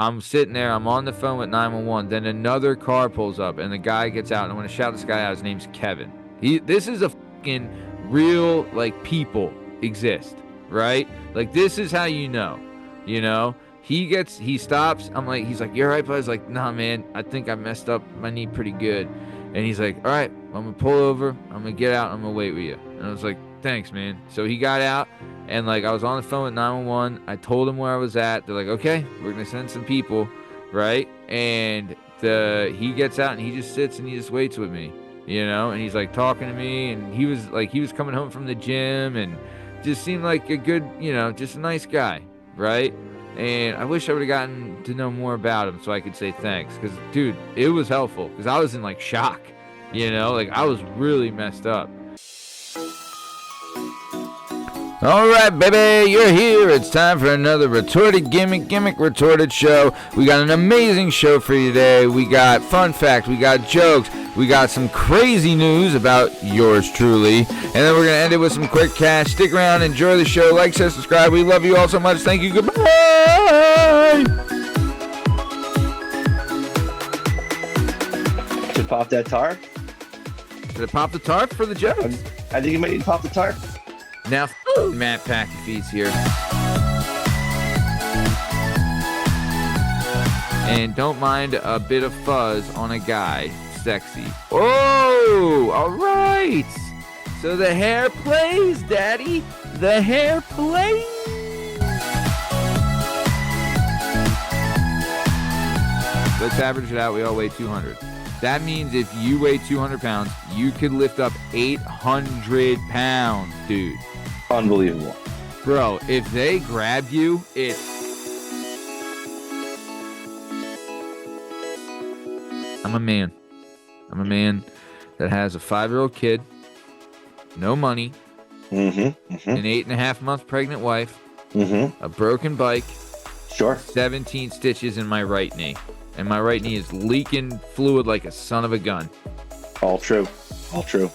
I'm sitting there. I'm on the phone with 911. Then another car pulls up, and the guy gets out. And I want to shout this guy out. His name's Kevin. This is a fucking real, like, people exist, right? Like, this is how you know. He stops. He's like, you all right, bud? I was like, nah, man, I think I messed up my knee pretty good. And he's like, all right, I'm going to pull over. I'm going to get out. I'm going to wait with you. And I was like, thanks, man. So he got out, and, like, I was on the phone with 911. I told him where I was at. They're like, okay, we're going to send some people, right? And he gets out, and he just sits, and he just waits with me, and he's, like, talking to me. And he was coming home from the gym, and just seemed like a good, just a nice guy, right? And I wish I would have gotten to know more about him so I could say thanks. Because, dude, it was helpful. Because I was in, like, shock. Like, I was really messed up. All right, baby, you're here. It's time for another Retorted Gimmick Retorted show. We got an amazing show for you today. We got fun facts. We got jokes. We got some crazy news about yours truly. And then we're going to end it with some quick cash. Stick around. Enjoy the show. Like, share, subscribe. We love you all so much. Thank you. Goodbye. Should pop that tarp? Did it pop the tarp for the jokes? I think you might need to pop the tarp. Now, Matt PaCafee's here. And don't mind a bit of fuzz on a guy. Sexy. Oh, all right. So the hair plays, Daddy. The hair plays. Let's average it out. We all weigh 200. That means if you weigh 200 pounds, you could lift up 800 pounds, dude. Unbelievable. Bro, if they grab you, I'm a man. I'm a man that has a 5-year-old kid, no money, an 8.5-month pregnant wife, a broken bike, 17 stitches in my right knee. And my right knee is leaking fluid like a son of a gun. All true. All true.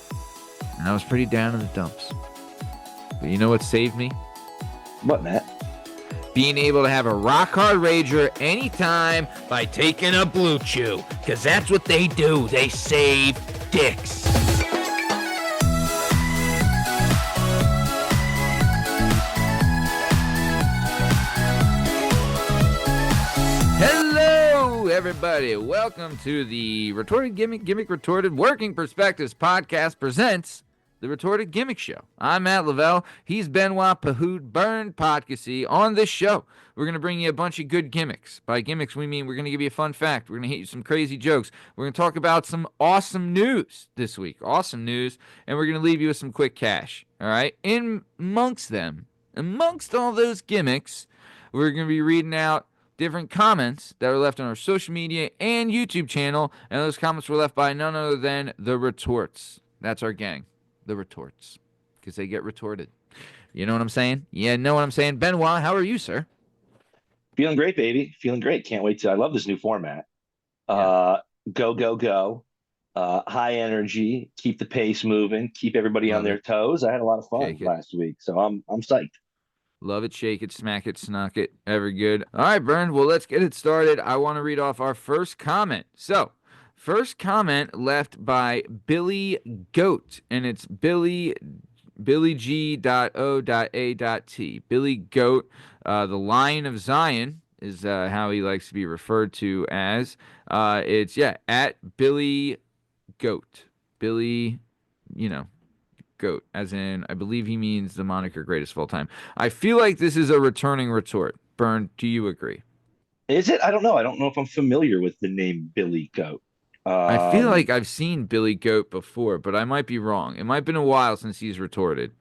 And I was pretty down in the dumps. But you know what saved me? What, Matt? Being able to have a rock hard rager anytime by taking a Blue Chew. Because that's what they do. They save dicks. Hello, everybody. Welcome to the Retorted Gimmick Retorted Working Perspectives podcast presents The Retorted Gimmick Show. I'm Matt Lavelle. He's Benoit Pahoud, Bern Plays Fast Money. On this show, we're going to bring you a bunch of good gimmicks. By gimmicks, we mean we're going to give you a fun fact. We're going to hit you some crazy jokes. We're going to talk about some awesome news this week. Awesome news. And we're going to leave you with some quick cash. All right? Amongst all those gimmicks, we're going to be reading out different comments that were left on our social media and YouTube channel. And those comments were left by none other than the Retorts. That's our gang. The Retorts, because they get retorted. You know what I'm saying? Yeah, know what I'm saying? Benoit, how are you, sir? Feeling great, baby. Feeling great. Can't wait to. I love this new format. Go. High energy. Keep the pace moving. Keep everybody on their toes. I had a lot of fun last week, so I'm psyched. Love it, shake it, smack it, snuck it. Ever good. All right, Bern. Well, let's get it started. I want to read off our first comment. So, first comment left by Billy Goat, and it's BillyG.O.A.T. Billy Goat, the Lion of Zion is how he likes to be referred to as. It's at Billy Goat. Billy, Goat, as in I believe he means the moniker greatest of all time. I feel like this is a returning retort. Bern, do you agree? Is it? I don't know. I don't know if I'm familiar with the name Billy Goat. I feel like I've seen Billy Goat before, but I might be wrong. It might have been a while since he's retorted.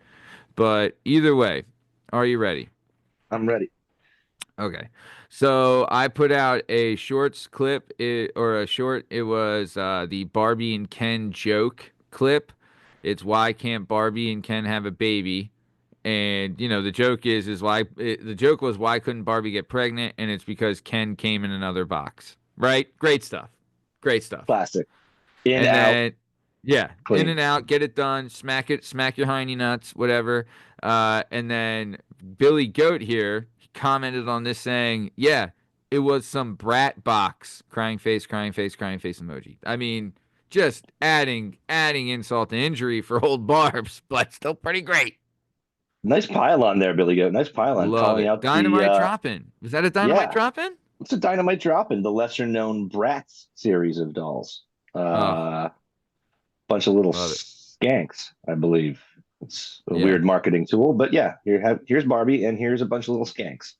But either way, are you ready? I'm ready. Okay. So I put out a shorts clip, It was the Barbie and Ken joke clip. It's why can't Barbie and Ken have a baby? And, the joke the joke was why couldn't Barbie get pregnant? And it's because Ken came in another box. Right? Great stuff. Classic. In and out, get it done, smack your hiney nuts, whatever. And then Billy Goat here commented on this saying, yeah, it was some brat box, crying face, crying face, crying face emoji. I mean, just adding insult to injury for old Barbs, but still pretty great. Nice pylon there, Billy Goat. Nice pylon Love calling it. out Dynamite drop-in. Was that a dynamite yeah, drop-in? it's a dynamite drop-in, the lesser known Bratz series of dolls. Oh, Bunch of little love it. skanks, I believe. It's a Yeah. weird marketing tool, but yeah, here's Barbie and here's a bunch of little skanks.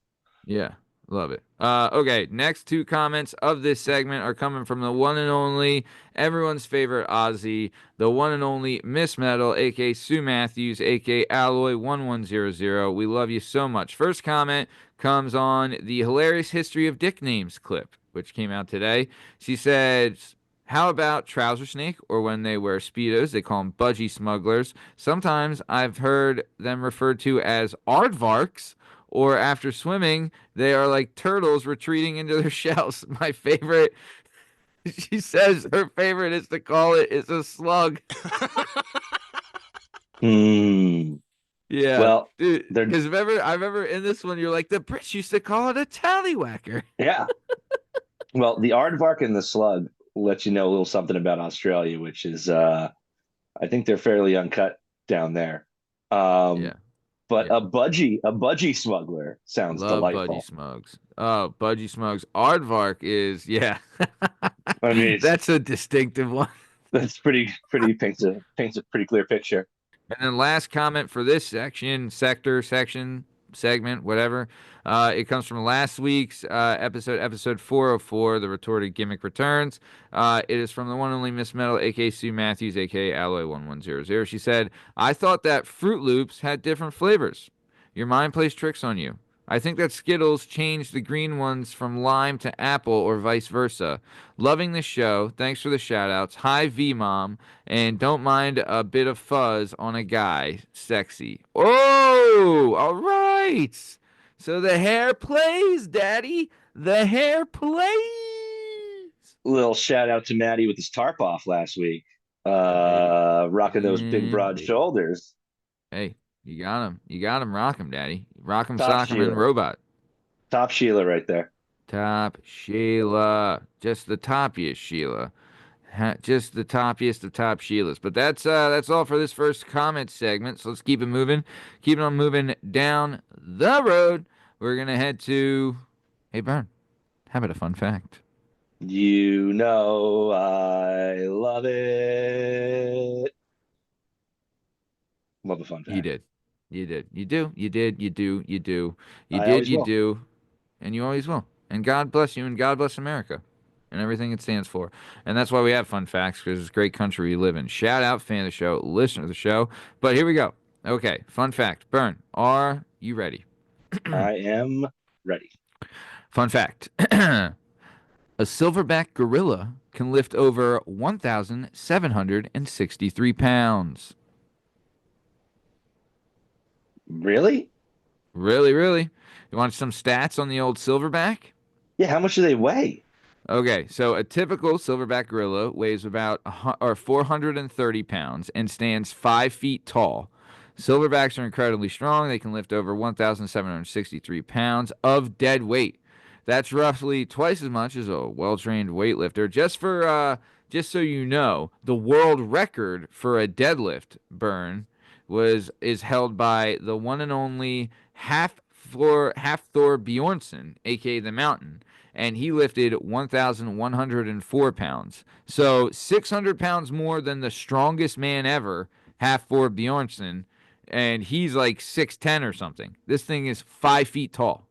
Yeah. Love it. Okay, next two comments of this segment are coming from the one and only, everyone's favorite Aussie, the one and only Miss Metal, aka Sue Matthews, aka Alloy1100. We love you so much. First comment comes on the hilarious History of Dick Names clip, which came out today. She said, how about trouser snake, or when they wear Speedos, they call them budgie smugglers. Sometimes I've heard them referred to as aardvarks, or after swimming, they are like turtles retreating into their shells. My favorite, she says her favorite is to call it is a slug. Yeah. Well, dude, because I remember in this one, you're like, the Brits used to call it a tallywhacker. Yeah. Well, the aardvark and the slug let you know a little something about Australia, which is, I think they're fairly uncut down there. Yeah. But a budgie smuggler sounds Love delightful. budgie smugs. Oh, budgie smugs. Aardvark is, yeah. I mean, that's a distinctive one. That's pretty paints a pretty clear picture. And then last comment for this section, segment, whatever. It comes from last week's episode 404, The Retorted Gimmick Returns. It is from the one and only Miss Metal, a.k.a. Sue Matthews, a.k.a. Alloy1100. She said, I thought that Fruit Loops had different flavors. Your mind plays tricks on you. I think that Skittles changed the green ones from lime to apple or vice versa. Loving the show. Thanks for the shout outs. Hi, V Mom. And don't mind a bit of fuzz on a guy. Sexy. Oh, all right. So the hair plays, Daddy. The hair plays. Little shout out to Matty with his tarp off last week. Rocking those big, broad shoulders. Hey. You got him. You got him. Rock him, Daddy. Rock him, sock him, and robot. Top Sheila right there. Top Sheila. Just the toppiest Sheila. Just the toppiest of top Sheilas. But that's all for this first comment segment. So let's keep it moving. Keep it on moving down the road. We're going to head to... Hey, Bern. How about a fun fact? You know I love it. Love a fun fact. You did. You did. You do. You did. You do. You do. You I did. You will. do. And you always will. And God bless you and God bless America and everything it stands for. And that's why we have fun facts, because it's a great country we live in. Shout out, fan of the show, listener of the show. But here we go. Okay, fun fact. Bern, are you ready? I am ready. Fun fact. A silverback gorilla can lift over 1,763 pounds. Really? Really, really? You want some stats on the old silverback? Yeah, how much do they weigh? Okay, so a typical silverback gorilla weighs about 430 pounds and stands 5 feet tall. Silverbacks are incredibly strong. They can lift over 1,763 pounds of dead weight. That's roughly twice as much as a well-trained weightlifter. Just so you know, the world record for a deadlift, Bern, is held by the one and only Half Thor Bjornsson, aka the Mountain, and he lifted 1,104 pounds. So 600 pounds more than the strongest man ever, Half Thor Bjornsson, and he's like 6'10" or something. This thing is 5 feet tall.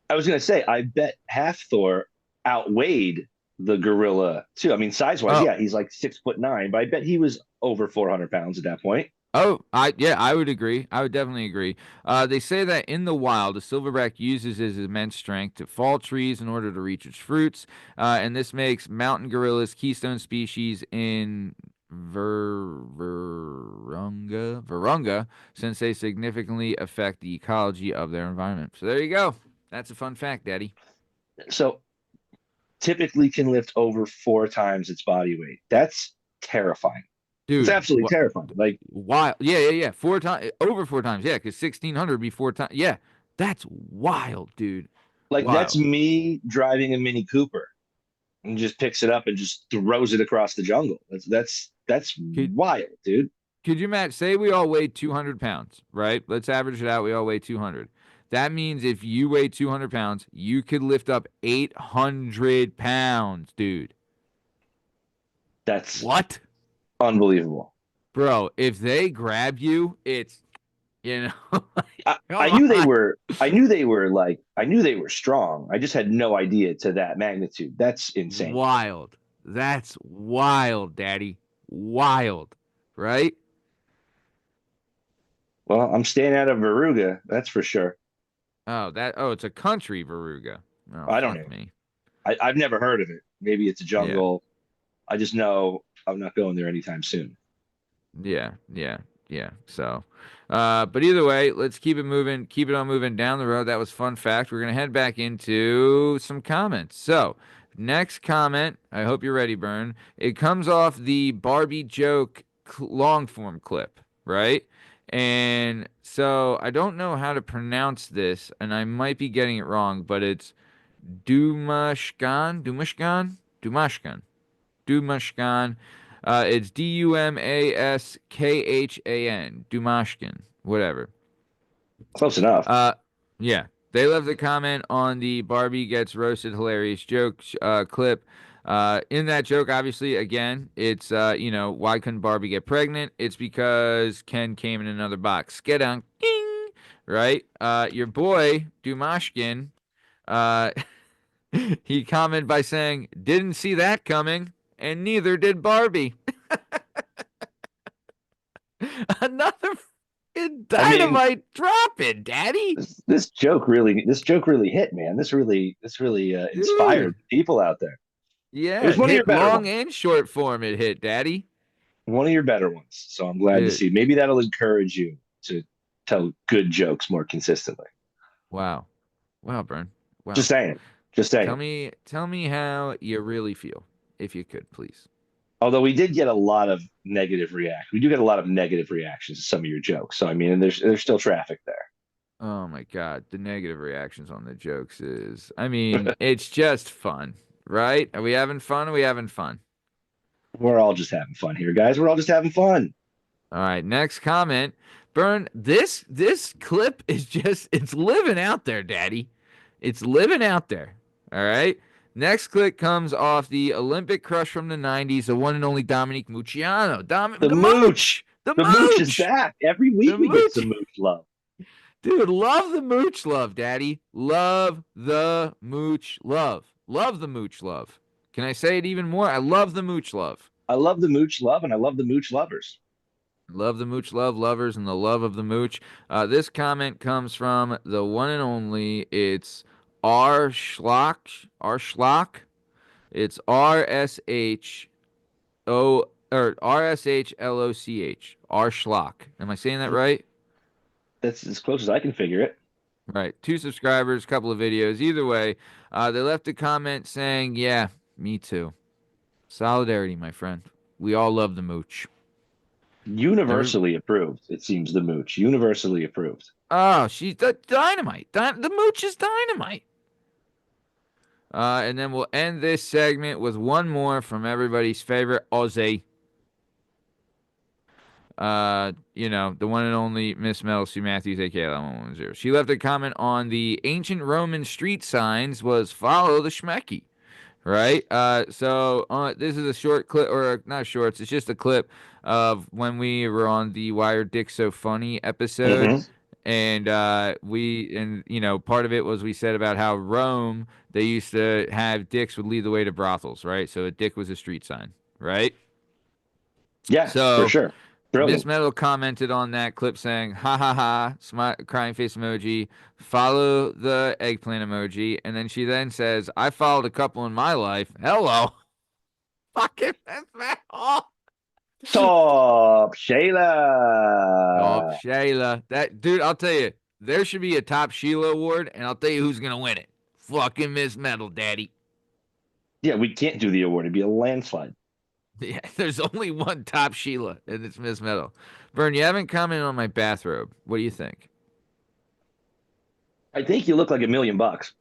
I was gonna say, I bet Half Thor outweighed the gorilla too. I mean, size-wise, yeah, he's like 6'9", but I bet he was over 400 pounds at that point. Oh, I would agree. I would definitely agree. They say that in the wild, a silverback uses his immense strength to fall trees in order to reach its fruits, and this makes mountain gorillas keystone species in Virunga, since they significantly affect the ecology of their environment. So there you go. That's a fun fact, Daddy. So typically can lift over 4 times its body weight. That's terrifying. Dude, it's absolutely terrifying. Like wild. Yeah. 4 times, over 4 times. Yeah, because 1,600 would be 4 times. Yeah, that's wild, dude. Like that's Wild. me driving a Mini Cooper and just picks it up and just throws it across the jungle. That's Could wild, dude. could you match? Say we all weigh 200 pounds, right? Let's average it out. We all weigh 200. That means if you weigh 200 pounds, you could lift up 800 pounds, dude. That's What? unbelievable. Bro, if they grab you, it's, I come knew they on. were I knew they were like I knew they were strong. I just had no idea to that magnitude. That's insane. Wild. That's wild, daddy. Wild. Right? Well, I'm staying out of Veruga, that's for sure. Oh, it's a country Veruga. Oh, I don't fuck know. me. I've never heard of it. Maybe it's a Yeah. jungle. I just know I'm not going there anytime soon. Yeah, yeah, yeah. So, but either way, let's keep it moving, keep it on moving down the road. That was fun fact. We're gonna head back into some comments. So, next comment. I hope you're ready, Bern. It comes off the Barbie joke long form clip, right? And so I don't know how to pronounce this, and I might be getting it wrong, but it's Dumashkan. Dumashkan. It's Dumaskhan. Dumashkin. Whatever. Close enough. Yeah. They left a comment on the Barbie gets roasted hilarious joke clip. In that joke, obviously, again, it's, why couldn't Barbie get pregnant? It's because Ken came in another box. Get on. Ding! Right? Your boy, Dumashkin, uh, he commented by saying, didn't see that coming, and neither did Barbie. Another I mean, dynamite dropping, Daddy. this joke really hit, man. This really Dude. inspired people out there. It Yeah, was it one of your hit better long ones. and short form. It hit, Daddy. One of your better ones. So I'm glad to Dude. see. Maybe that'll encourage you to tell good jokes more consistently. Wow. Wow, Bern. Just Wow. saying. Just saying. Tell me how you really feel, if you could, please. Although we did get a lot of negative react. We do get a lot of negative reactions to some of your jokes. So I mean, there's still traffic Oh my God. The negative reactions on the jokes is, I mean, it's just fun, right? Are we having fun? Are we having fun? We're all just having fun here, guys. We're all just having fun. All right, next comment. Bern, this clip is just it's living out there, Daddy. It's living out there. All right. Next clip comes off the Olympic crush from the '90s, the one and only Dominique Mucciano. The The mooch. Mooch, the The mooch is Mooch, back. Every week the we get Mooch. some mooch love. Dude, love the Mooch love, Daddy. Love the Mooch love. Love the Mooch love. Can I say it even more? I love the Mooch love. I love the mooch love and I love the mooch lovers. Love the Mooch Love lovers and the love of the Mooch. This comment comes from the one and only. It's R Schlock. R Schlock. It's RSHLOCH. R Schlock. Am I saying that right? That's as close as I can figure it. Right. 2 subscribers, couple of videos. Either way, they left a comment saying, "Yeah, me too. Solidarity, my friend. We all love the Mooch." Every Universally approved, it seems the mooch. Universally approved. Oh, she's the dynamite. The Mooch is dynamite. And then we'll end this segment with one more from everybody's favorite Aussie. The one and only Miss Mel Sue Matthews, aka 110. She left a comment on the ancient Roman street signs was follow the Schmecky. Right? This is a short clip, or not shorts, it's just a clip of when we were on the Why Are Dicks So Funny episode. Mm-hmm. And part of it was we said about how Rome, they used to have dicks would lead the way to brothels, right? So a dick was a street sign, right? Yeah, for So sure. Miss Brilliant. Metal commented on that clip saying, ha ha ha, crying face emoji, follow the eggplant emoji. And then she then says, I followed a couple in my life. Hello. Fucking Miss Metal. Top Oh, Sheila. Sheila. That dude, I'll tell you, there should be a top Sheila award, and I'll tell you who's gonna win it. Fucking Miss Metal, Daddy. Yeah, we can't do the award. It'd be a landslide. Yeah, there's only one top Sheila, and it's Miss Metal. Bern, you haven't commented on my bathrobe. What do you think? I think you look like $1,000,000.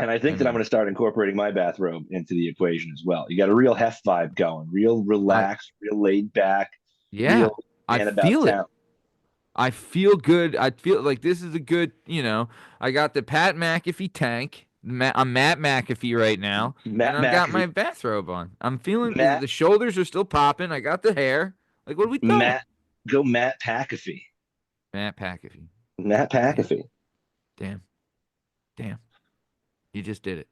And I think that I'm going to start incorporating my bathrobe into the equation as well. You got a real hef vibe going, real I relaxed, real laid back, yeah, real I man about feel it. town. I feel good. I feel like this is a good, I got the Pat McAfee tank. I'm Matt McAfee right now, and Matt I've got McAfee, my bathrobe on. I'm feeling Matt, the shoulders are still popping. I got the hair. Like, what are we doing? Matt, go Matt PaCafee. Matt McAfee. Matt Damn, PaCafee. damn, damn. You just did it.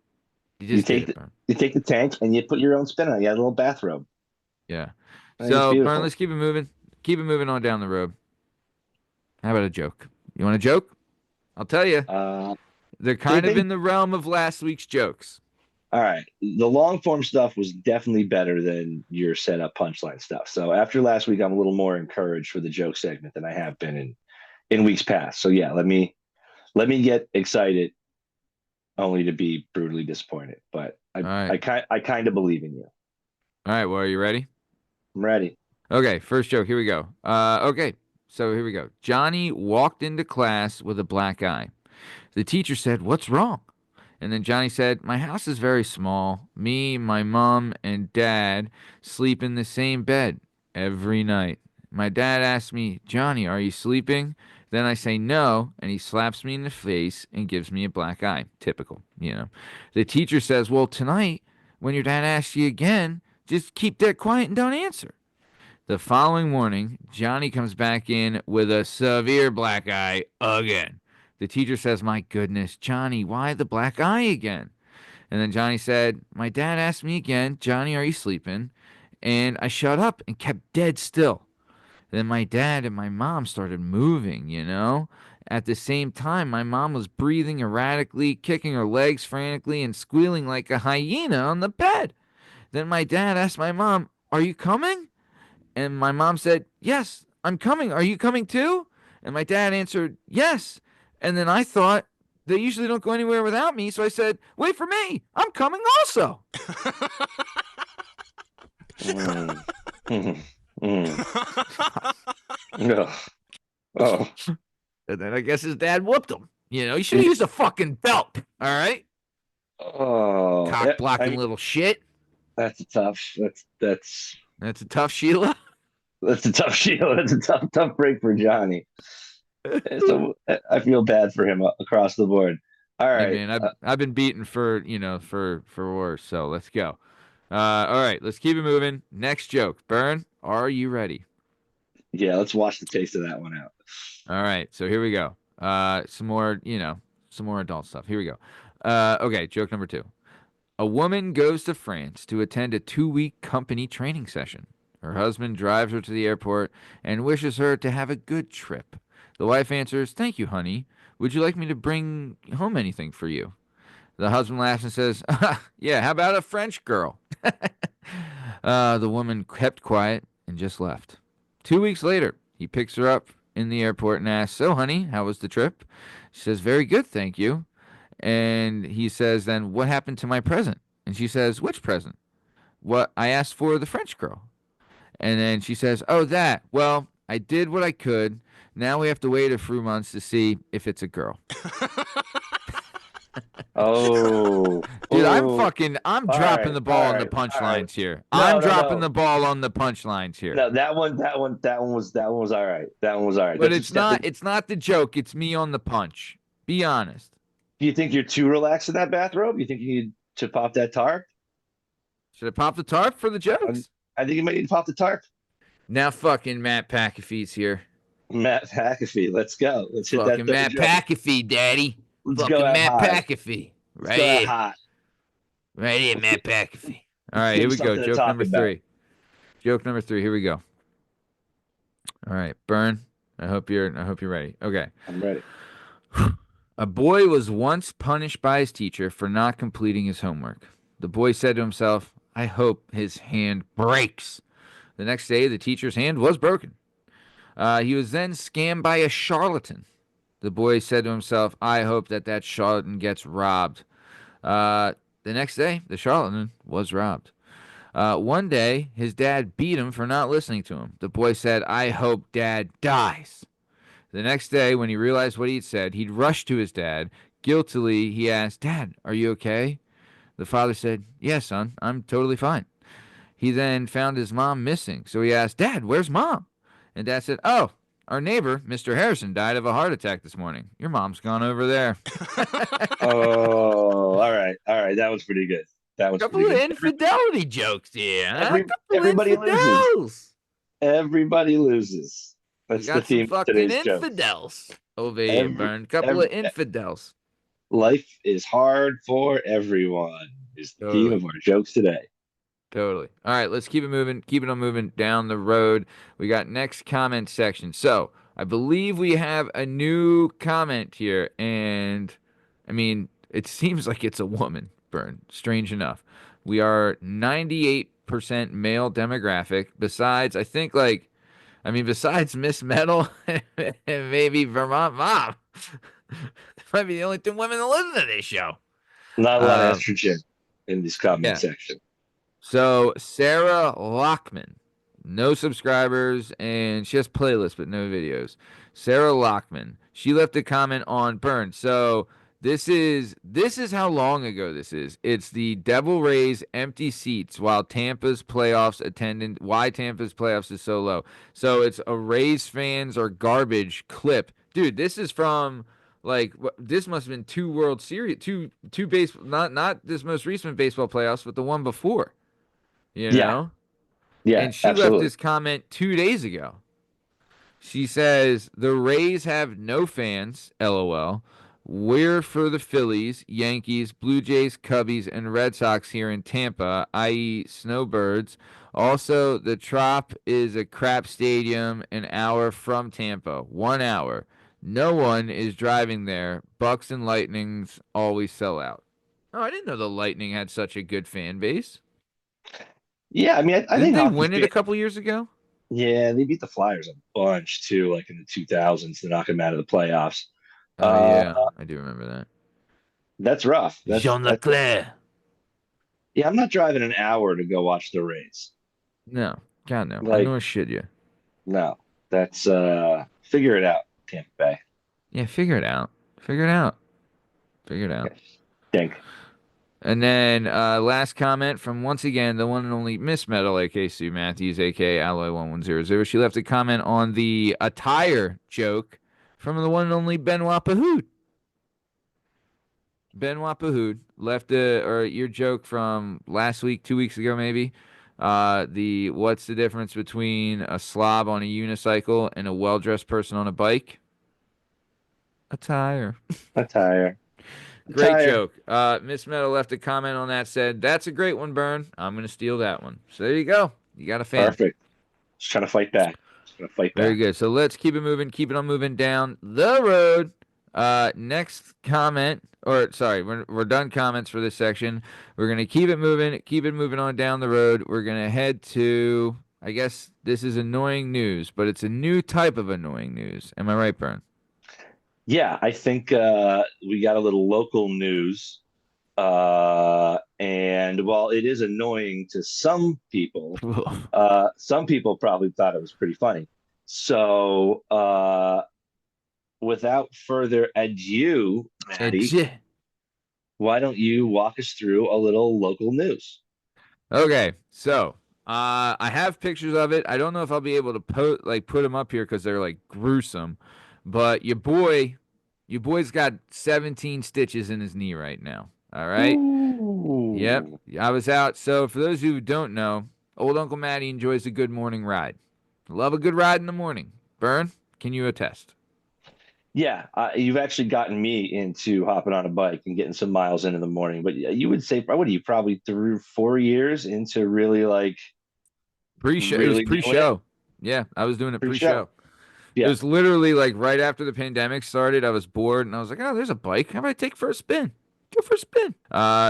You You just did take it, the Bern. you take the tank and you put your own spin on it. You got a little bathrobe. Yeah. I think it's So, Bern, beautiful. let's keep it moving. Keep it moving on down the road. How about a joke? You want a joke? I'll tell you. Uh, They're they kind of they in the realm of last week's jokes. All right. The long form stuff was definitely better than your setup punchline stuff. So after last week, I'm a little more encouraged for the joke segment than I have been in weeks past. So yeah, let me get excited only to be brutally disappointed. But All right. I kind of believe in you. All right. Well, are you ready? I'm ready. Okay, first joke. Here we go. Okay, so here we go. Johnny walked into class with a black eye. The teacher said, "What's wrong?" And then Johnny said, "My house is very small. Me, my mom, and dad sleep in the same bed every night. My dad asks me, 'Johnny, are you sleeping?' Then I say no, and he slaps me in the face and gives me a black eye. Typical. The teacher says, 'Well, tonight, when your dad asks you again, just keep dead quiet and don't answer.' The following morning, Johnny comes back in with a severe black eye again. The teacher says, 'My goodness, Johnny, why the black eye again?' And then Johnny said, 'My dad asked me again, Johnny, are you sleeping?' And I shut up and kept dead still. Then my dad and my mom started moving. At the same time, my mom was breathing erratically, kicking her legs frantically, and squealing like a hyena on the bed. Then my dad asked my mom, 'Are you coming?' And my mom said, 'Yes, I'm coming. Are you coming too?' And my dad answered, 'Yes.' And then I thought, they usually don't go anywhere without me. So I said, 'Wait for me. I'm coming also.'" Mm, mm, mm. Ugh. Oh, And then I guess his dad whooped him. You should have used a fucking belt. All right? oh. Cock Yeah, I blocking mean, little shit. that's a tough. That's a tough Sheila. That's a tough shield. That's a tough break for Johnny. So I feel bad for him across the board. All Hey right. man, I've been beaten for worse. So let's go. All right, let's keep it moving. Next joke. Bern, are you ready? Yeah, let's wash the taste of that one out. All right, so here we go. Some more adult stuff. Here we go. Okay, joke number 2. A woman goes to France to attend a 2-week company training session. Her husband drives her to the airport and wishes her to have a good trip. The wife answers, "Thank you, honey. Would you like me to bring home anything for you?" The husband laughs and says, "Yeah, how about a French girl?" The woman kept quiet and just left. 2 weeks later, he picks her up in the airport and asks, "So, honey, how was the trip?" She says, "Very good, thank you." And he says, "Then what happened to my present?" And she says, "Which present?" "What I asked for the French girl." And then she says, "Oh, that. Well, I did what I could. Now we have to wait a few months to see if it's a girl." Oh, Dude, oh. I'm All dropping right, the all ball on the right, all right. punchlines here. I'm No, no, dropping no, the ball on the punchlines here. no. That one was all right. That one was all right. But That's it's just that. not it's not the joke, it's me on the punch. Be honest. Do you think you're too relaxed in that bathrobe? You think you need to pop that tarp? Should I pop the tarp for the Um, jokes? I think you might need to pop the tarp. Now fucking Matt PaCafee's here. Matt McAfee, let's go. Let's hit that Fucking third Matt joke. PaCafee, daddy. Let's go Fucking out Matt hot. PaCafee. Let's Right go out here. hot. Right here, Let's Matt PaCafee. All let's right, give here him we go. something to Joke talk number about. 3. Joke number 3. Here we go. All right, Bern. I hope you're ready. Okay. I'm ready. A boy was once punished by his teacher for not completing his homework. The boy said to himself, "I hope his hand breaks." The next day, the teacher's hand was broken. He was then scammed by a charlatan. The boy said to himself, "I hope that charlatan gets robbed." Uh, the next day, the charlatan was robbed. One day, his dad beat him for not listening to him. The boy said, "I hope dad dies." The next day, when he realized what he'd said, he'd rushed to his dad, Guiltily, he asked, "Dad, are you okay?" The father said, "Yes, son, I'm totally fine." He then found his mom missing, so he asked, "Dad, where's Mom?" And Dad said, "Oh, our neighbor, Mr. Harrison, died of a heart attack this morning. Your mom's gone over there." Oh, all right. That was pretty good. That was Couple pretty of good. infidelity jokes here, huh? Couple of Everybody loses. infidels. Everybody loses. We That's the got some theme of fucking today's jokes. infidels over here, Every, Bern. Couple of every infidels. life is hard for everyone is the theme Totally. of our jokes today. Totally. All right, let's keep it moving. Keep it on moving down the road. We got next comment section. So I believe we have a new comment here, and I mean, it seems like it's a woman, Bern. Strange enough. We are 98% male demographic. Besides, I think besides Miss Metal and maybe Vermont Mom. Might be the only two women that listen to this show. Not a lot of Um, estrogen in this comment yeah. section. So Sarah Lockman, no subscribers, and she has playlists but no videos. Sarah Lockman, she left a comment on Burn. So this is how long ago this is. It's the Devil Rays empty seats while Tampa's playoffs attendant. Why Tampa's playoffs is so low. So it's a Rays fans are garbage clip, dude. This is from this must have been two World Series, two base, not this most recent baseball playoffs, but the one before. You Yeah, know? yeah, And she left absolutely. this comment 2 days ago. She says, "The Rays have no fans, lol. We're for the Phillies, Yankees, Blue Jays, Cubbies, and Red Sox here in Tampa, i.e., Snowbirds. Also, the Trop is a crap stadium an hour from Tampa. 1 hour. No one is driving there. Bucks and Lightnings always sell out." Oh, I didn't know the Lightning had such a good fan base. Yeah, I mean, I Didn't think they hockey win it a fan. couple years ago? Yeah, they beat the Flyers a bunch too, like in the 2000s to knock them out of the playoffs. Oh Uh, yeah, I do remember that. that's rough. Jean That's Leclerc. yeah. I'm not driving an hour to go watch the Rays. No, God no. And Like, nor should you. no, that's figure it out, Tampa Bay. Yeah, figure it out. Figure it out. Figure it out. Yes. Think. And then last comment from once again the one and only Miss Metal, aka Sue Matthews, aka Alloy1100. She left a comment on the attire joke from the one and only Benoit Pahoud. Benoit Pahoud left your joke from last week, 2 weeks ago maybe. The what's the difference between a slob on a unicycle and a well-dressed person on a bike? Attire. Attire. Great Attire. joke. Miss Meadow left a comment on that. Said that's a great one, Bern. I'm gonna steal that one. So there you go. You got a fan. Perfect. Just trying to fight back. Just gonna fight Very back. good. So let's keep it moving. Keep it on moving down the road. Next comment, or sorry, we're done comments for this section. We're gonna keep it moving. Keep it moving on down the road. We're gonna head to. I guess this is annoying news, but it's a new type of annoying news. Am I right, Bern? Yeah, I think we got a little local news. And while it is annoying to some people probably thought it was pretty funny. So, without further ado, Matty, why don't you walk us through a little local news? Okay, so I have pictures of it. I don't know if I'll be able to put them up here because they're like gruesome. But your boy's got 17 stitches in his knee right now. All right. Yep. Ooh. I was out. So for those who don't know, old Uncle Matty enjoys a good morning ride. Love a good ride in the morning. Bern, can you attest? Yeah, you've actually gotten me into hopping on a bike and getting some miles in the morning. But yeah, you would say, what are you probably through 4 years into really like Pre-show. It was really doing it? pre-show. Yeah, I was doing it Pre-show. pre-show. It Yeah, was literally like right after the pandemic started. I was bored and I was like, oh, there's a bike. How about I take for a spin? Go for a spin.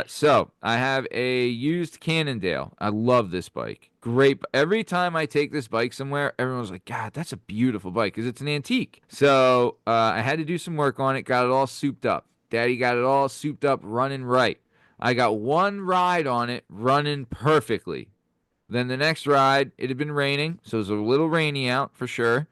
So I have a used Cannondale. I love this bike. Great. Every time I take this bike somewhere, everyone's like, God, that's a beautiful bike because it's an antique. So I had to do some work on it. Got it all souped up. Daddy got it all souped up, running right. I got one ride on it, running perfectly. Then the next ride, it had been raining, so it was a little rainy out for sure.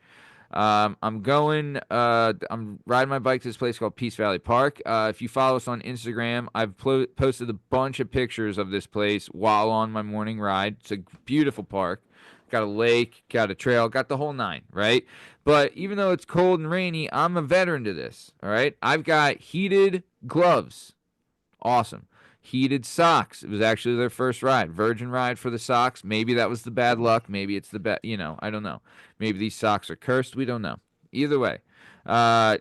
I'm going. I'm riding my bike to this place called Peace Valley Park. If you follow us on Instagram, I've posted a bunch of pictures of this place while on my morning ride. It's a beautiful park. Got a lake, got a trail, got the whole nine, right? But even though it's cold and rainy, I'm a veteran to this. All right, I've got heated gloves. Awesome. Heated socks. It was actually their first ride. Virgin ride for the socks. Maybe that was the bad luck. Maybe it's the bad, I don't know. Maybe these socks are cursed. We don't know. Either way.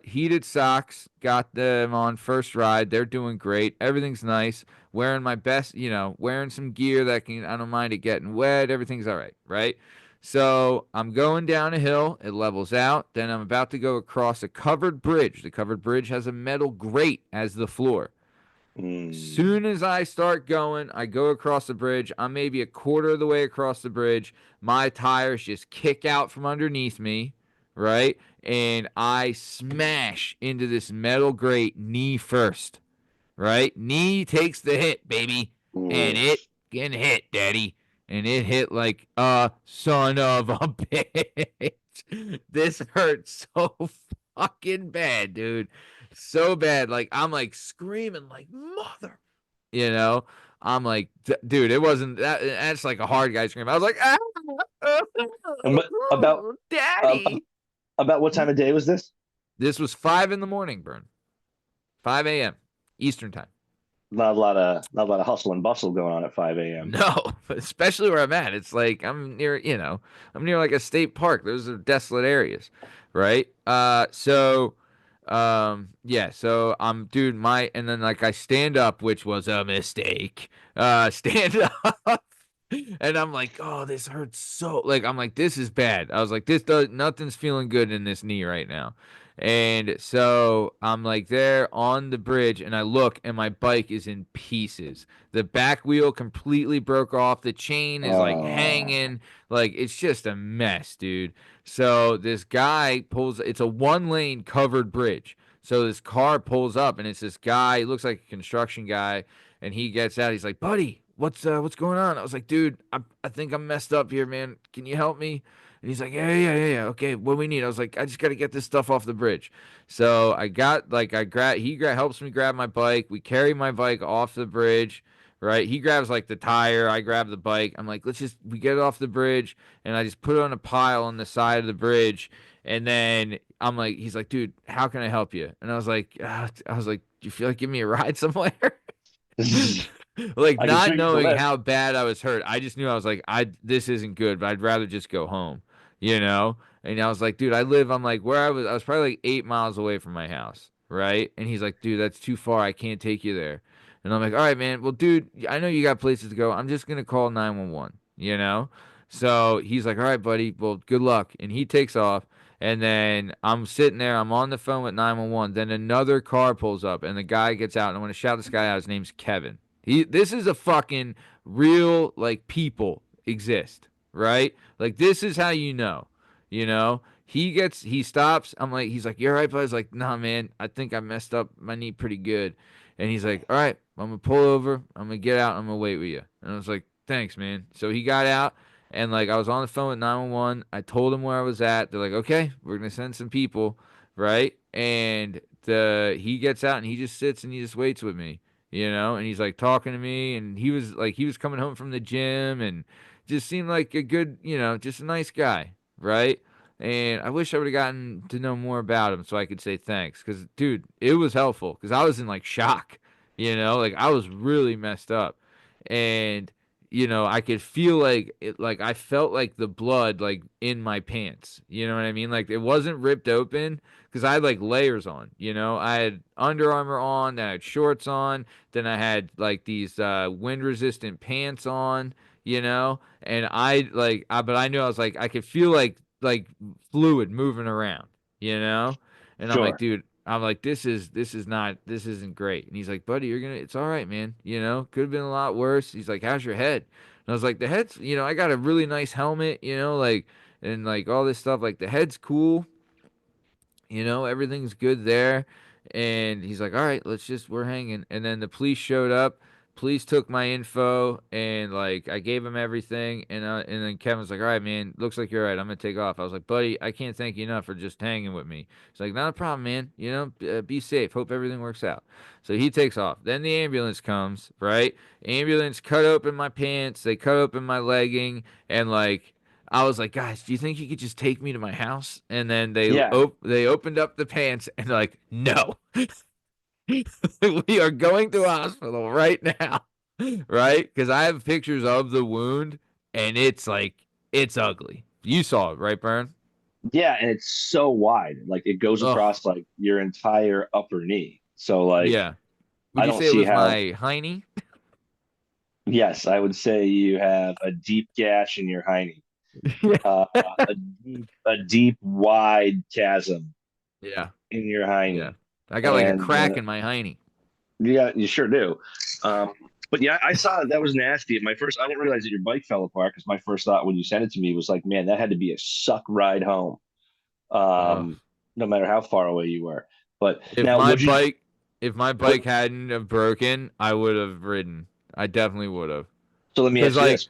Heated socks. Got them on first ride. They're doing great. Everything's nice. Wearing my best, wearing some gear that can, I don't mind it getting wet. Everything's all right, right? So I'm going down a hill. It levels out. Then I'm about to go across a covered bridge. The covered bridge has a metal grate as the floor. Mm. Soon as I start going, I go across the bridge. I'm maybe a quarter of the way across the bridge. My tires just kick out from underneath me, right? And I smash into this metal grate knee first, right? Knee takes the hit, baby. And Oof. it can hit, daddy. And it hit like a son of a bitch. This hurts so fucking bad, dude. So bad. Like, I'm like screaming, like, mother. You know? I'm like, dude, it wasn't that. That's like a hard guy scream. I was like, But about uh, daddy. about what time of day was this? This was 5 in the morning, Bern. 5 a.m. Eastern time. Not a lot of hustle and bustle going on at 5 a.m. No, especially where I'm at. It's like I'm near like a state park. Those are desolate areas, right? Yeah, so I'm, dude, and then like I stand up, which was a mistake. Stand up, and I'm like, oh, this hurts so. Like, I'm like, this is bad. I was like, nothing's feeling good in this knee right now. And so I'm like there on the bridge, and I look, and my bike is in pieces. The back wheel completely broke off. The chain is like Oh, hanging. Like, it's just a mess, dude. So this guy pulls, it's a 1 lane covered bridge. So this car pulls up, and it's this guy, he looks like a construction guy, and he gets out. He's like, buddy, what's going on? I was like, dude, I think I'm messed up here, man. Can you help me? And he's like, yeah. Okay, what do we need? I was like, I just got to get this stuff off the bridge. So I got like helps me grab my bike. We carry my bike off the bridge, right? He grabs like the tire, I grab the bike. I'm like, we get it off the bridge, and I just put it on a pile on the side of the bridge. And then he's like, dude, how can I help you? And I was like, do you feel like giving me a ride somewhere? Like, I can not treat you to knowing lift. how bad I was hurt, I just knew, I was like, I this isn't good, but I'd rather just go home, you know? And I was like, dude, I'm like, where I was probably like 8 miles away from my house, right? And he's like, dude, that's too far. I can't take you there. And I'm like, all right, man. Well, dude, I know you got places to go. I'm just gonna call 911, you know? So he's like, all right, buddy. Well, good luck. And he takes off. And then I'm sitting there. I'm on the phone with 911. Then another car pulls up, and the guy gets out. And I want to shout this guy out. His name's Kevin. This is a fucking real, like, people exist, right? Like, this is how you know, you know. He stops. He's like, you're right, bud. I was like, nah, man, I think I messed up my knee pretty good. And he's like, all right, I'm gonna pull over. I'm gonna get out. I'm gonna wait with you. And I was like, thanks, man. So he got out, and like I was on the phone with 911. I told him where I was at. They're like, okay, we're gonna send some people, right? And he gets out, and he just sits and he just waits with me, and he's like talking to me, and he was coming home from the gym, and just seemed like a good, just a nice guy, right? And I wish I would have gotten to know more about him so I could say thanks, because dude, it was helpful, because I was in like shock, like I was really messed up. And I could feel like it, like I felt like the blood like in my pants, you know what I mean? Like, it wasn't ripped open, because I had like layers on, I had Under Armour on, then I had shorts on, then I had like these wind resistant pants on, and but I knew, I was like, I could feel like fluid moving around, and I'm like, Sure. dude, I'm like, this isn't great. And he's like, buddy, it's all right, man. Could have been a lot worse. He's like, how's your head? And I was like, the head's, I got a really nice helmet, like, and like all this stuff, like the head's cool, everything's good there. And he's like, all right, we're hanging. And then the police showed up. police took my info and like I gave him everything, and then Kevin's like, all right, man, looks like you're right. I'm gonna take off. I was like, buddy, I can't thank you enough for just hanging with me. He's like, not a problem, man. Be safe. Hope everything works out. So he takes off. Then the ambulance comes, right? Ambulance cut open my pants. They cut open my legging, and like I was like, guys, do you think you could just take me to my house? And then Yeah. they opened up the pants and they're like, no, we are going to a hospital right now, right? Because I have pictures of the wound, and it's like it's ugly. You saw it, right, Bern? Yeah, and it's so wide. Like it goes Oh, across like your entire upper knee. So like yeah. Would I you don't say it see was how. my hiney? Yes, I would say you have a deep gash in your hiney. Uh, a deep wide chasm Yeah, in your yeah. hiney. I got like a And crack in my hiney. yeah, you sure do. But yeah, I saw that was nasty. At my first, I didn't realize that your bike fell apart because my first thought when you sent it to me was like, man, that had to be a suck ride home. Ugh. Um, no matter how far away you were. But If now, my would you? bike, if my What? bike hadn't have broken, I would have ridden. I definitely would have. So let me Cause ask you like this: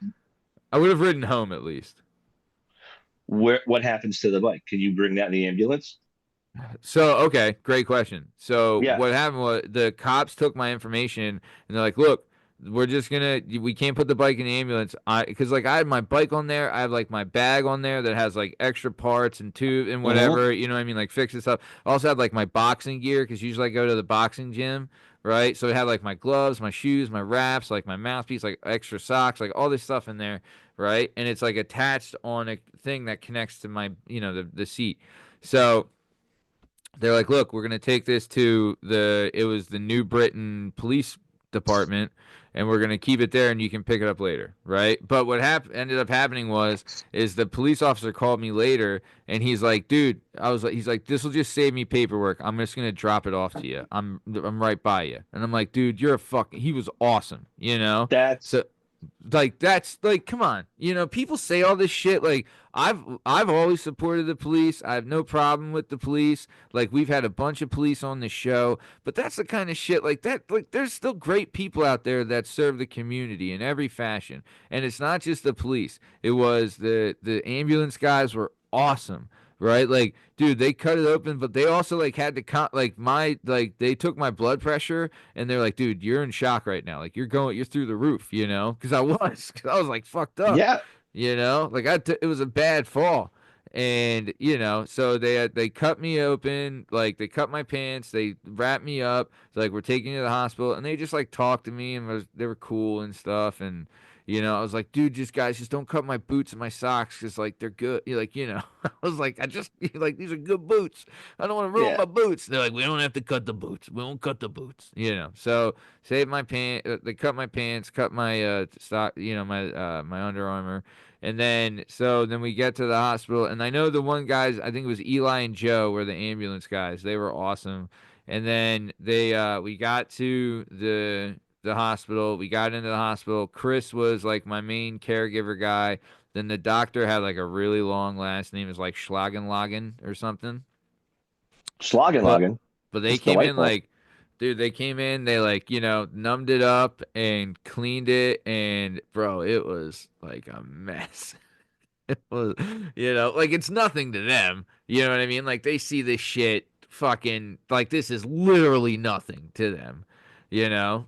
I would have ridden home at least. what happens to the bike? Can you bring that in the ambulance? So, okay, great question. So, Yeah. what happened was the cops took my information and they're like, "Look, we can't put the bike in the ambulance. Because like I had my bike on there, I have like my bag on there that has like extra parts and tube and Hmm. whatever. You know what I mean? Like fix this up. I also had like my boxing gear because usually I go to the boxing gym, right? So it had like my gloves, my shoes, my wraps, like my mouthpiece, like extra socks, like all this stuff in there, right? And it's like attached on a thing that connects to my, the seat. So they're like, look, we're gonna take this to it was the New Britain Police Department, and we're gonna keep it there, and you can pick it up later, right? But what ended up happening is the police officer called me later, and he's like, dude, he's like, this will just save me paperwork. I'm just gonna drop it off to you. I'm right by you, and I'm like, dude, you're a fucking. He was awesome, you know. That's So like that's like come on, people say all this shit like I've always supported the police. I have no problem with the police. Like we've had a bunch of police on the show, but that's the kind of shit like that. Like there's still great people out there that serve the community in every fashion, and it's not just the police. It was the ambulance guys were awesome, right? Like, dude, they cut it open, but they also like had to like they took my blood pressure, and they're like, dude, you're in shock right now. Like you're through the roof, because cause I was like fucked up, yeah. like it was a bad fall. And so they cut me open, like they cut my pants, they wrapped me up, like we're taking you to the hospital, and they just like talked to me and they were cool and stuff, and I was like, dude, just don't cut my boots and my socks because like they're good. You're like, I was like, I just like these are good boots. I don't want to ruin Yeah. my boots. They're like, we don't have to cut the boots. We won't cut the boots. So save my pants. They cut my pants, cut my stock. My Under Armour. And then we get to the hospital, and I know the one guys. I think it was Eli and Joe were the ambulance guys. They were awesome. And then we got to the hospital. We got into the hospital. Chris was like my main caregiver guy. Then the doctor had like a really long last name, is like Schlagenlagen or something. Slogging But logging. they That's came in delightful. like, dude, they came in, they like, numbed it up and cleaned it, and bro, it was like a mess. It was, like it's nothing to them. You know what I mean? Like they see this shit fucking like this is literally nothing to them.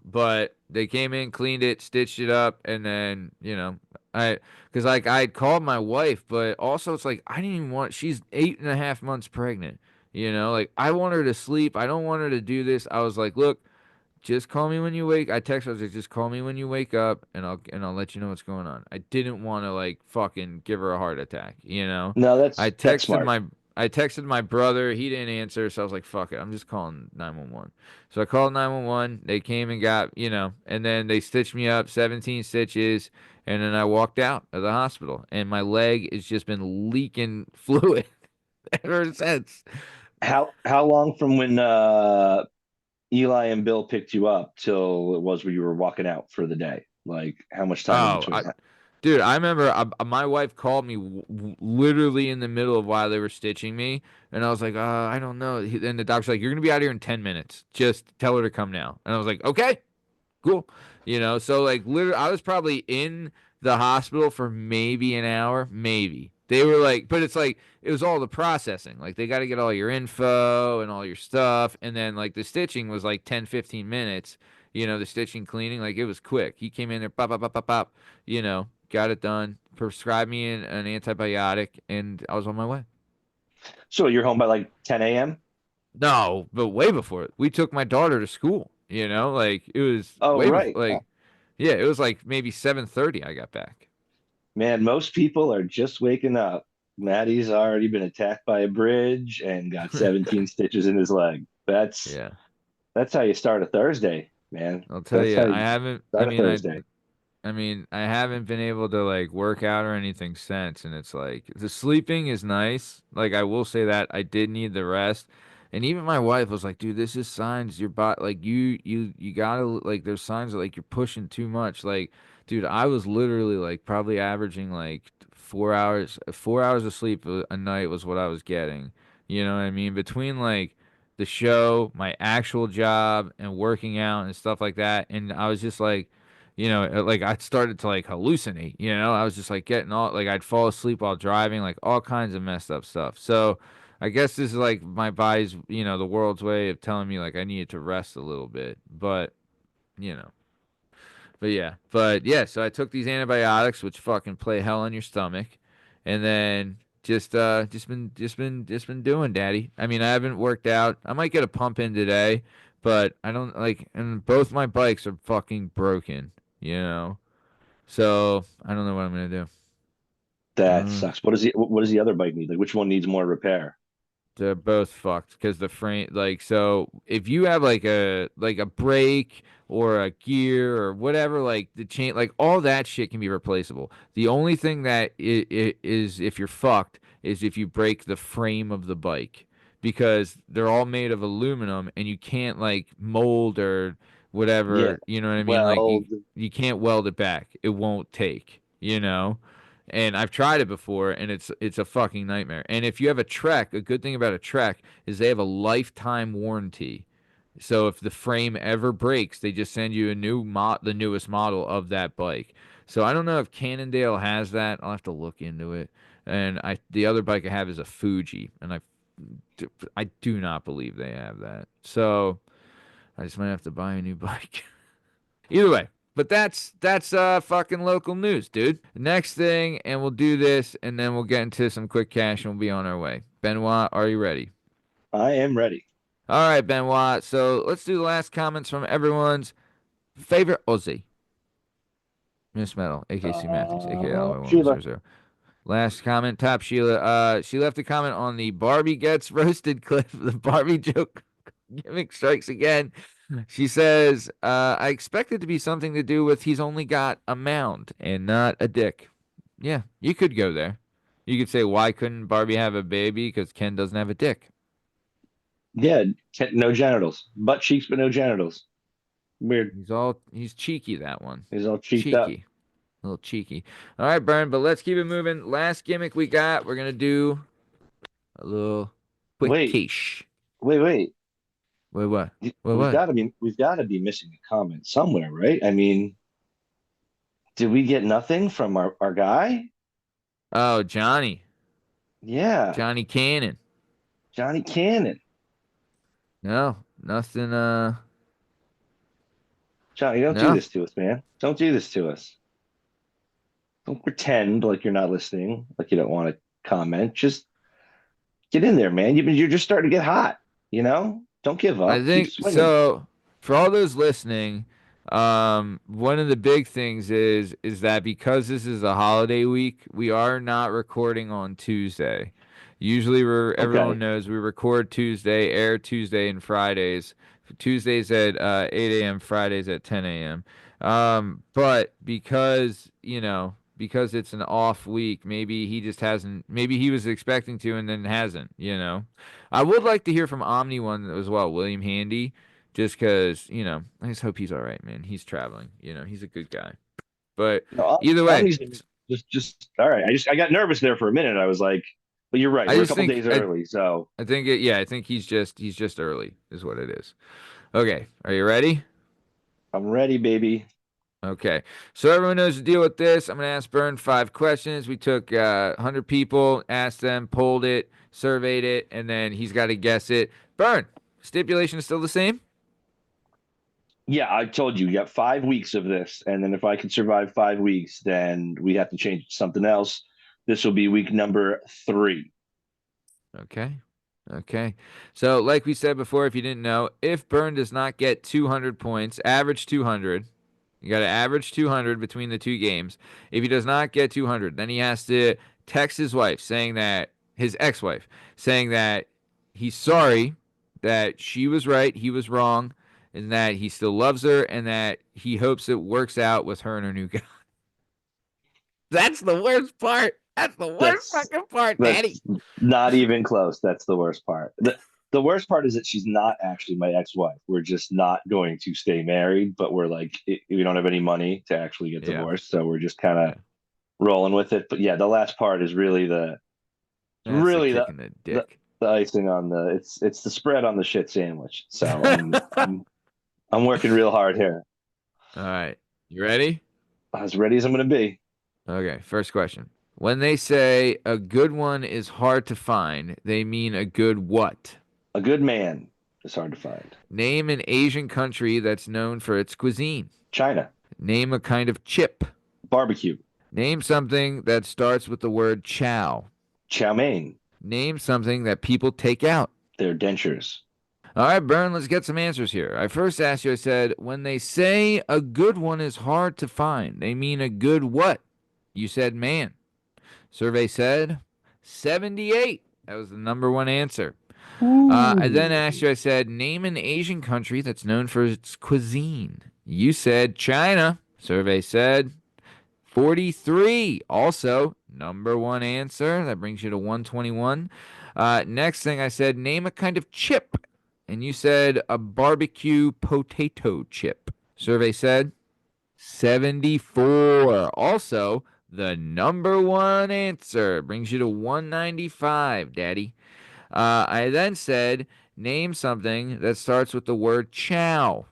But they came in, cleaned it, stitched it up, and then, because like I had called my wife, but also it's like I didn't even she's 8.5 months pregnant. Like I want her to sleep. I don't want her to do this. I was like, look, just call me when you wake. I texted her, I was like, just call me when you wake up, and I'll let you know what's going on. I didn't want to like fucking give her a heart attack. No, I that's texted smart. my I texted my brother. He didn't answer, so I was like, fuck it. I'm just calling 911. So I called 911. They came and and then they stitched me up, 17 stitches, and then I walked out of the hospital, and my leg has just been leaking fluid ever since. How long from when Eli and Bill picked you up till it was where you were walking out for the day? Like how much time in Oh, between? dude, I remember my wife called me literally in the middle of while they were stitching me, and I was like, I don't know. And the doctor's like, you're gonna be out here in 10 minutes. Just tell her to come now. And I was like, okay, Cool. So like literally I was probably in the hospital for maybe an hour, maybe. They were like, but it's like it was all the processing. Like they got to get all your info and all your stuff and then like the stitching was like 10, 15 minutes. The stitching cleaning like it was quick. He came in there pop pop pop pop pop, got it done, prescribed me an antibiotic and I was on my way. So you're home by like 10 a.m.? No, but way before it. We took my daughter to school, like it was Oh, way before right. like yeah, it was like maybe 7:30 I got back. Man, most people are just waking up. Matty's already been attacked by a bridge and got 17 stitches in his leg. That's Yeah. that's how you start a Thursday, man. I'll tell That's you, how I you haven't start a Thursday. I mean, I haven't been able to like work out or anything since, and it's like the sleeping is nice. Like I will say that I did need the rest, and even my wife was like, "Dude, this is signs your body like you gotta like there's signs that like you're pushing too much." Like, dude, I was literally like probably averaging like 4 hours of sleep a night was what I was getting. You know what I mean? Between like the show, my actual job, and working out and stuff like that, and I was just like like I started to like hallucinate, I was just like getting all like I'd fall asleep while driving, like all kinds of messed up stuff. So I guess this is like my body's, the world's way of telling me like I needed to rest a little bit. You know, but yeah, so I took these antibiotics which fucking play hell on your stomach. And then just been doing daddy. I mean, I haven't worked out. I might get a pump in today, but I don't like and both my bikes are fucking broken, you know. So I don't know what I'm gonna do. That Uh, sucks. What does the other bike need? Like which one needs more repair? they're both fucked because the frame, like, so if you have like a brake or a gear or whatever, like the chain, like all that shit can be replaceable. The only thing that is if you're fucked is if you break the frame of the bike because they're all made of aluminum and you can't like mold or Yeah. whatever. You know what I mean? Like Well, you can't weld it back. It won't take. And I've tried it before, and it's a fucking nightmare. And if you have a Trek, a good thing about a Trek is they have a lifetime warranty. So if the frame ever breaks, they just send you the newest model of that bike. So I don't know if Cannondale has that. I'll have to look into it. And the other bike I have is a Fuji, and I do not believe they have that. So I just might have to buy a new bike. Either way, but that's fucking local news, dude. Next thing, and we'll do this, and then we'll get into some quick cash, and we'll be on our way. Benoit, are you ready? I am ready. All right, Benoit. So let's do the last comments from everyone's favorite Aussie, Miss Metal, aka C Matthews, aka Alloy One Sheila. Zero Zero. Last comment, Top Sheila. She left a comment on the Barbie gets roasted clip. The Barbie joke gimmick strikes again. She says, I expect it to be something to do with he's only got a mound and not a dick. Yeah, you could go there. You could say, why couldn't Barbie have a baby? Because Ken doesn't have a dick. Yeah, no genitals. Butt cheeks, but no genitals. Weird. He's cheeky, that one. He's all cheeked up. Cheeky. A little cheeky. All right, Bern, but let's keep it moving. Last gimmick we got, we're going to do a little quick Wait, quiche. wait. Wait, what? Wait, We've what? got to be missing a comment somewhere, right? I mean, did we get nothing from our guy? Oh, Johnny. Yeah, Johnny Cannon. Johnny Cannon. No, nothing, Johnny, don't do no. this to us, man. Don't do this to us. Don't pretend like you're not listening, like you don't want to comment. Just get in there, man. You're just starting to get hot. Don't give I up. Keep think swinging. so. For all those listening, one of the big things is that because this is a holiday week, we are not recording on Tuesday. Usually, everyone Okay. knows we record Tuesday, air Tuesday and Fridays. Tuesdays at 8 a.m., Fridays at 10 a.m. But because it's an off week, maybe he just hasn't. Maybe he was expecting to and then hasn't. I would like to hear from Omni one as well, William Handy, just because, I just hope he's all right, man. He's traveling. He's a good guy. But No, either way, Omni's just all right. I got nervous there for a minute. I was like, but you're right. I We're a just couple think days early, so I think he's just early is what it is. Okay, are you ready? I'm ready, baby. Okay. So everyone knows the deal with this. I'm going to ask Bern 5 questions. We took 100 people, asked them, polled it, surveyed it, and then he's got to guess it. Bern, stipulation is still the same? Yeah, I told you, you got 5 weeks of this. And then if I can survive 5 weeks, then we have to change it to something else. This will be week number 3. Okay. Okay. So, like we said before, if you didn't know, if Byrne does not get 200 points, average 200, you got to average 200 between the two games. If he does not get 200, then he has to text his wife saying that, his ex wife, saying that he's sorry, that she was right, he was wrong, and that he still loves her, and that he hopes it works out with her and her new guy. That's the worst part. That's the worst That's fucking part, Matty. that's not even close. That's the worst part. The worst part is that she's not actually my ex-wife. We're just not going to stay married, but we're like we don't have any money to actually get Yeah. divorced, so we're just kind of Yeah. rolling with it. But yeah, the last part is really That's the really kick in the the, dick. the icing on the it's the spread on the shit sandwich. So I'm working real hard here. All right. You ready? As ready as I'm going to be. Okay. First question. When they say a good one is hard to find, they mean a good what? A good man is hard to find. Name an Asian country that's known for its cuisine. China, Name a kind of chip. barbecue, Name something that starts with the word chow. chow mein, Name something that people take out. their dentures. All right, Bern, let's get some answers here. I first asked you, I said, when they say a good one is hard to find, they mean a good what? You said man. Survey said 78. That was the number one answer. I then Ooh. asked you, I said, name an Asian country that's known for its cuisine. You said China. Survey said 43. Also, number one answer. That brings you to 121. Next thing I said, name a kind of chip. And you said a barbecue potato chip. Survey said 74. Also, the number one answer brings you to 195, Daddy. I then said, name something that starts with the word chow.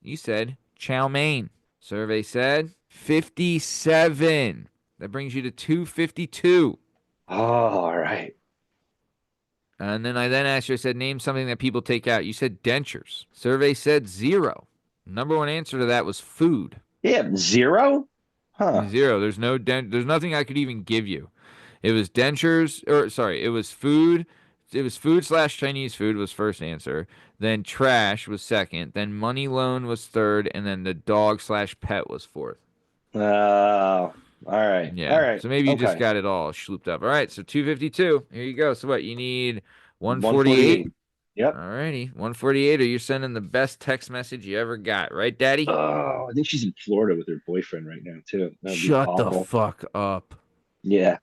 You said chow mein. Survey said 57. That brings you to 252. Oh, all right. And then I then asked you, I said, name something that people take out. You said dentures. Survey said 0. Number one answer to that was food. Yeah, 0? Huh. 0. There's nothing I could even give you. It was dentures, or sorry, it was food. It was food slash Chinese food was first answer. Then trash was second. Then money loan was third, and then the dog slash pet was fourth. All right. All Yeah. right. So maybe you just Okay. got it all slooped up. All right. So 252. Here you go. So what? You need 148. 148. Yep. All righty. 148. Or you're sending the best text message you ever got, right, Daddy? Oh, I think she's in Florida with her boyfriend right now, too. That would be Shut the awful. fuck up. Yeah.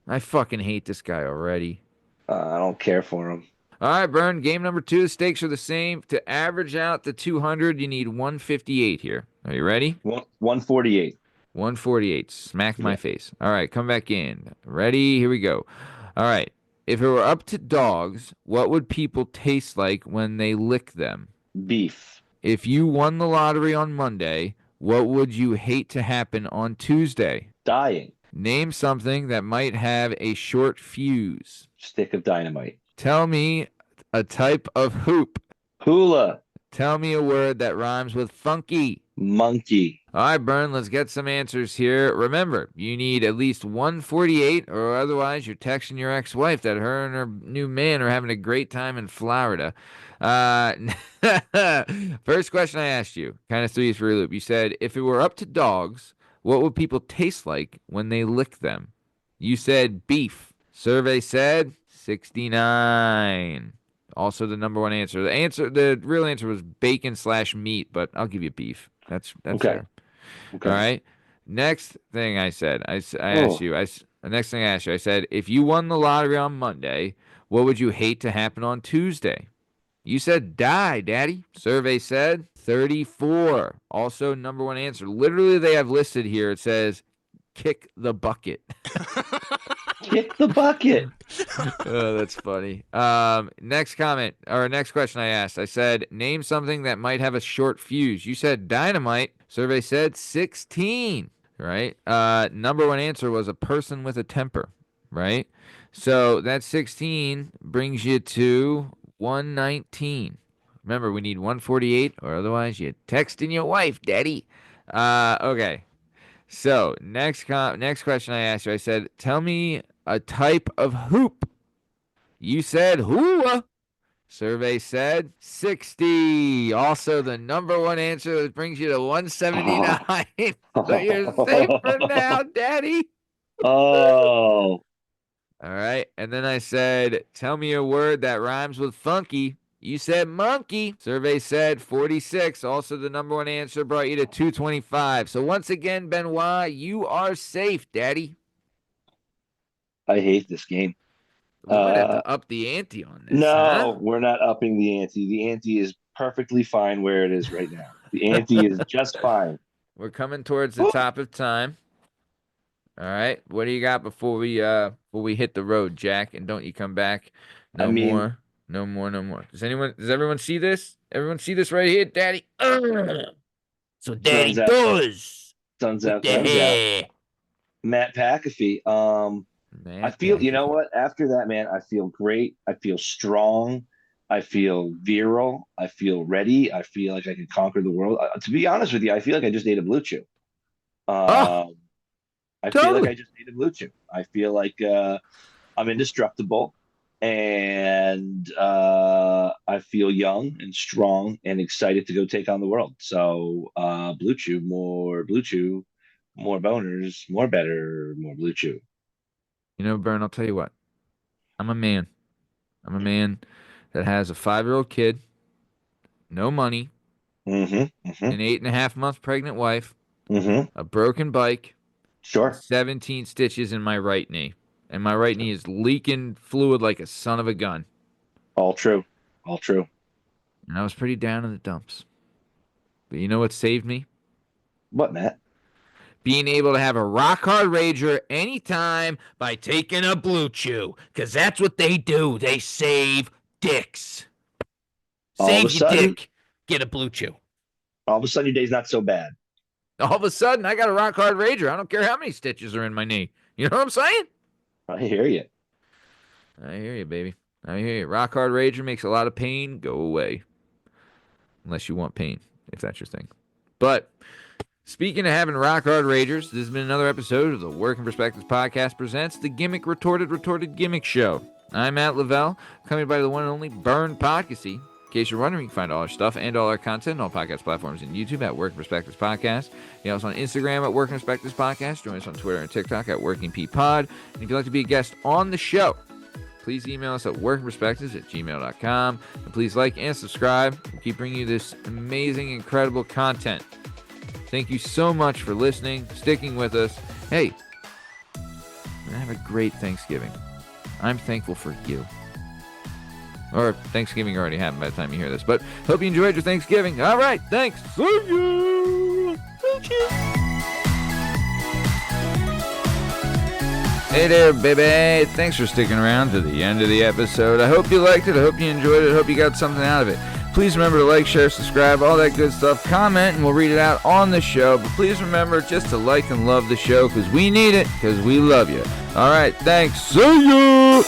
I fucking hate this guy already. I don't care for him. All right, Bern. Game number 2. The stakes are the same. To average out the 200, you need 158 here. Are you ready? 148. 148. Smack my Yeah. face. All right, come back in. Ready? Here we go. All right. If it were up to dogs, what would people taste like when they lick them? Beef. If you won the lottery on Monday, what would you hate to happen on Tuesday? Dying. Name something that might have a short fuse. Stick of dynamite. Tell me a type of hoop. Hula. Tell me a word that rhymes with funky. Monkey. All right, Bern, let's get some answers here. Remember, you need at least 148, or otherwise you're texting your ex-wife that her and her new man are having a great time in Florida. First question I asked you, kind of threw you for a loop. You said, if it were up to dogs, what would people taste like when they lick them? You said beef. Survey said 69. Also the number one answer. The real answer was bacon slash meat, but I'll give you beef. That's Okay. fair. Okay. All right. Next thing I said, I Oh. asked you, the next thing I asked you, I said, if you won the lottery on Monday, what would you hate to happen on Tuesday? You said die, Daddy. Survey said 34. Also number one answer. Literally, they have listed here. It says kick the bucket. Kick the bucket. Oh, that's funny. Next comment or next question I asked. I said, name something that might have a short fuse. You said dynamite. Survey said 16. Right. Number one answer was a person with a temper. Right. So that 16 brings you to 119. Remember, we need 148, or otherwise you're texting your wife, Daddy. Okay. So next question I asked you, I said, tell me a type of hoop. You said hooah. Survey said 60. Also, the number one answer that brings you to 179. So you're safe for now, Daddy. Oh, All right. And then I said, tell me a word that rhymes with funky. You said monkey. Survey said 46. Also, the number one answer brought you to 225. So once again, Benoit, you are safe, Daddy. I hate this game. We might have to up the ante on this, No, we're not upping the ante. The ante is perfectly fine where it is right now. The ante is just fine. We're coming towards the top of time. All right. What do you got before we hit the road, Jack? And don't you come back. No more. No more. No more. Does everyone see this? Everyone see this right here, Daddy? So Daddy does. Sun's out. Sun's out. Matt PaCafee. I feel, you know what? After that, man, I feel great. I feel strong. I feel virile. I feel ready. I feel like I can conquer the world. To be honest with you, I feel like I just ate a blue chew. I feel like I just ate a blue chew. I feel like I'm indestructible, and I feel young and strong and excited to go take on the world. So blue chew, more boners, more better, more blue chew. You know, Bern, I'll tell you what. I'm a man. I'm a man that has a 5-year-old kid, no money, an 8.5-month pregnant wife, a broken bike, 17 stitches in my right knee. And my right knee is leaking fluid like a son of a gun. All true. All true. And I was pretty down in the dumps. But you know what saved me? What, Matt? Being able to have a rock hard rager anytime by taking a blue chew. Because that's what they do. They save dicks. Save your dick. Get a blue chew. All of a sudden, your day's not so bad. All of a sudden, I got a rock hard rager. I don't care how many stitches are in my knee. You know what I'm saying? I hear you. I hear you, baby. I hear you. Rock hard rager makes a lot of pain go away. Unless you want pain, if that's your thing. But speaking of having rock hard ragers, this has been another episode of the Working Perspectives Podcast presents the Gimmick Retorted Gimmick Show. I'm Matt Lavelle, accompanied by the one and only Bern PaCafee. In case you're wondering, you can find all our stuff and all our content on all podcast platforms and YouTube at Working Perspectives Podcast. You know us on Instagram at Working Perspectives Podcast. Join us on Twitter and TikTok at WorkingPPod. And if you'd like to be a guest on the show, please email us at workingperspectives@gmail.com. And please like and subscribe. We'll keep bringing you this amazing, incredible content. Thank you so much for listening, sticking with us. Hey, have a great Thanksgiving. I'm thankful for you. Or Thanksgiving already happened by the time you hear this. But hope you enjoyed your Thanksgiving. All right, thanks. See you. Hey there, baby. Thanks for sticking around to the end of the episode. I hope you liked it. I hope you enjoyed it. I hope you got something out of it. Please remember to like, share, subscribe, all that good stuff. Comment, and we'll read it out on the show. But please remember just to like and love the show because we need it, because we love you. All right, thanks. See you.